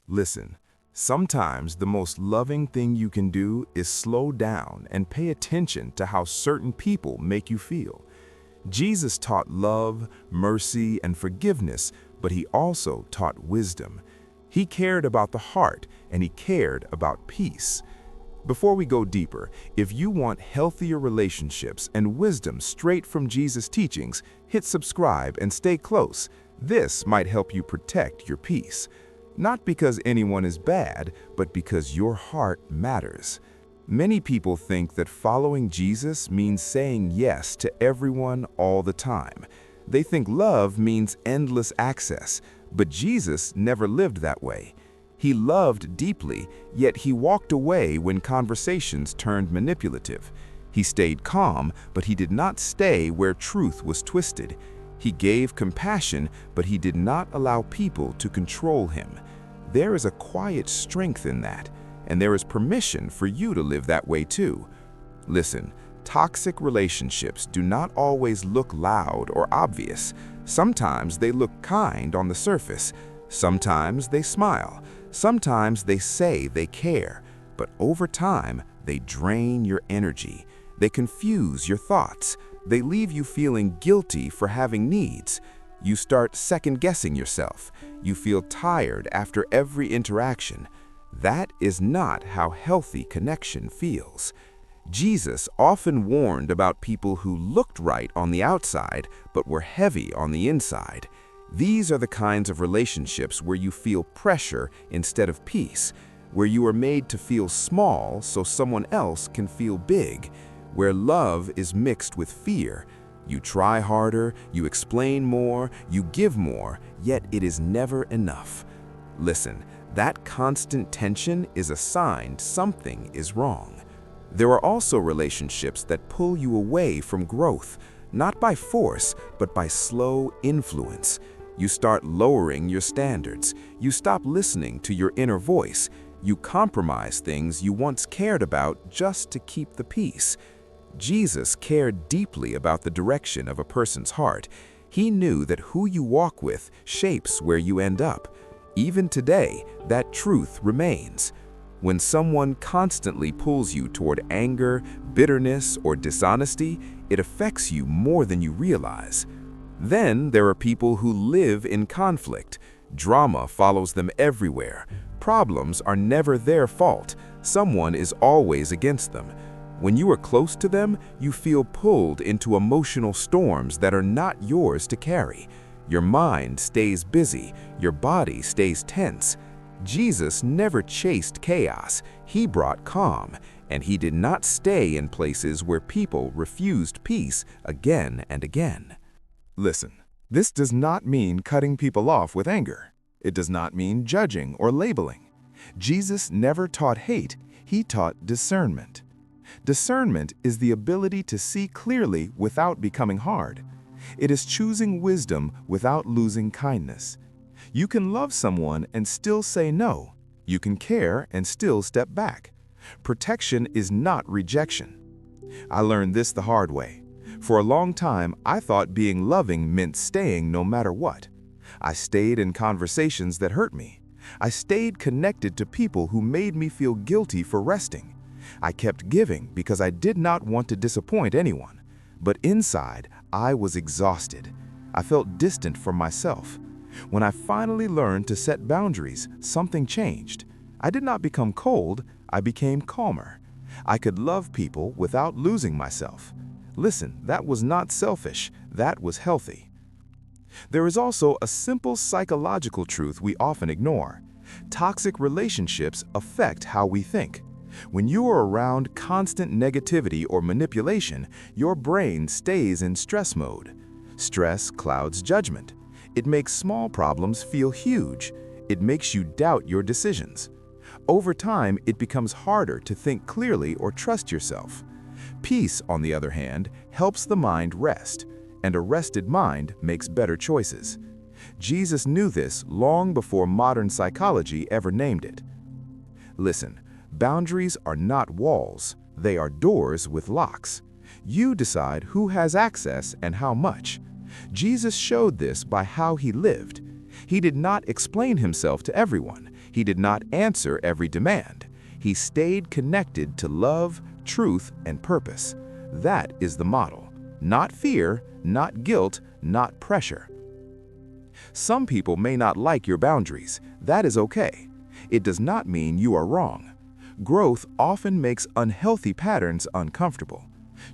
Listen, sometimes the most loving thing you can do is slow down and pay attention to how certain people make you feel. Jesus taught love, mercy, and forgiveness, but he also taught wisdom. He cared about the heart, and he cared about peace. Before we go deeper, if you want healthier relationships and wisdom straight from Jesus' teachings, hit subscribe and stay close. This might help you protect your peace. Not because anyone is bad, but because your heart matters. Many people think that following Jesus means saying yes to everyone all the time. They think love means endless access, but Jesus never lived that way. He loved deeply, yet he walked away when conversations turned manipulative. He stayed calm, but he did not stay where truth was twisted. He gave compassion, but he did not allow people to control him. There is a quiet strength in that, and there is permission for you to live that way too. Listen, toxic relationships do not always look loud or obvious. Sometimes they look kind on the surface. Sometimes they smile. Sometimes they say they care. But over time, they drain your energy. They confuse your thoughts. They leave you feeling guilty for having needs. You start second-guessing yourself. You feel tired after every interaction. That is not how healthy connection feels. Jesus often warned about people who looked right on the outside but were heavy on the inside. These are the kinds of relationships where you feel pressure instead of peace, where you are made to feel small so someone else can feel big, where love is mixed with fear. You try harder, you explain more, you give more, yet it is never enough. Listen, that constant tension is a sign something is wrong. There are also relationships that pull you away from growth, not by force, but by slow influence. You start lowering your standards. You stop listening to your inner voice. You compromise things you once cared about just to keep the peace. Jesus cared deeply about the direction of a person's heart. He knew that who you walk with shapes where you end up. Even today, that truth remains. When someone constantly pulls you toward anger, bitterness, or dishonesty, it affects you more than you realize. Then there are people who live in conflict. Drama follows them everywhere. Problems are never their fault. Someone is always against them. When you are close to them, you feel pulled into emotional storms that are not yours to carry. Your mind stays busy. Your body stays tense. Jesus never chased chaos. He brought calm, and he did not stay in places where people refused peace again and again. Listen, this does not mean cutting people off with anger. It does not mean judging or labeling. Jesus never taught hate. He taught discernment. Discernment is the ability to see clearly without becoming hard. It is choosing wisdom without losing kindness. You can love someone and still say no. You can care and still step back. Protection is not rejection. I learned this the hard way. For a long time, I thought being loving meant staying no matter what. I stayed in conversations that hurt me. I stayed connected to people who made me feel guilty for resting. I kept giving because I did not want to disappoint anyone. But inside, I was exhausted. I felt distant from myself. When I finally learned to set boundaries, something changed. I did not become cold, I became calmer. I could love people without losing myself. Listen, that was not selfish, that was healthy. There is also a simple psychological truth we often ignore. Toxic relationships affect how we think. When you are around constant negativity or manipulation, your brain stays in stress mode. Stress clouds judgment. It makes small problems feel huge. It makes you doubt your decisions. Over time, it becomes harder to think clearly or trust yourself. Peace, on the other hand, helps the mind rest, and a rested mind makes better choices. Jesus knew this long before modern psychology ever named it. Listen, boundaries are not walls, they are doors with locks. You decide who has access and how much. Jesus showed this by how he lived. He did not explain himself to everyone. He did not answer every demand. He stayed connected to love, truth, and purpose. That is the model. Not fear, not guilt, not pressure. Some people may not like your boundaries. That is okay. It does not mean you are wrong. Growth often makes unhealthy patterns uncomfortable.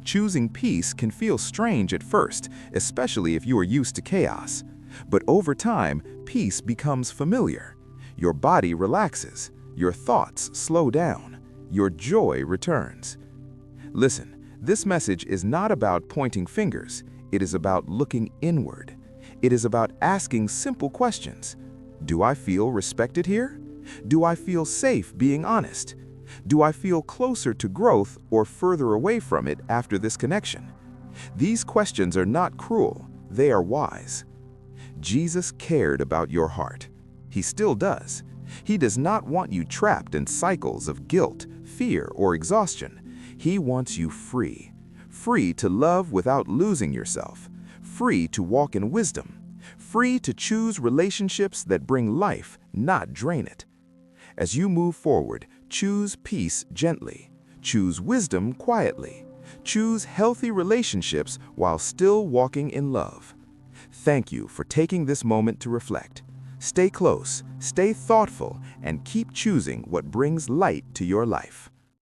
Choosing peace can feel strange at first, especially if you are used to chaos. But over time, peace becomes familiar. Your body relaxes, your thoughts slow down, your joy returns. Listen, this message is not about pointing fingers. It is about looking inward. It is about asking simple questions. Do I feel respected here? Do I feel safe being honest? Do I feel closer to growth or further away from it after this connection? These questions are not cruel, they are wise. Jesus cared about your heart. He still does. He does not want you trapped in cycles of guilt, fear, or exhaustion. He wants you free. Free to love without losing yourself. Free to walk in wisdom. Free to choose relationships that bring life, not drain it. As you move forward, choose peace gently. Choose wisdom quietly. Choose healthy relationships while still walking in love. Thank you for taking this moment to reflect. Stay close, stay thoughtful, and keep choosing what brings light to your life.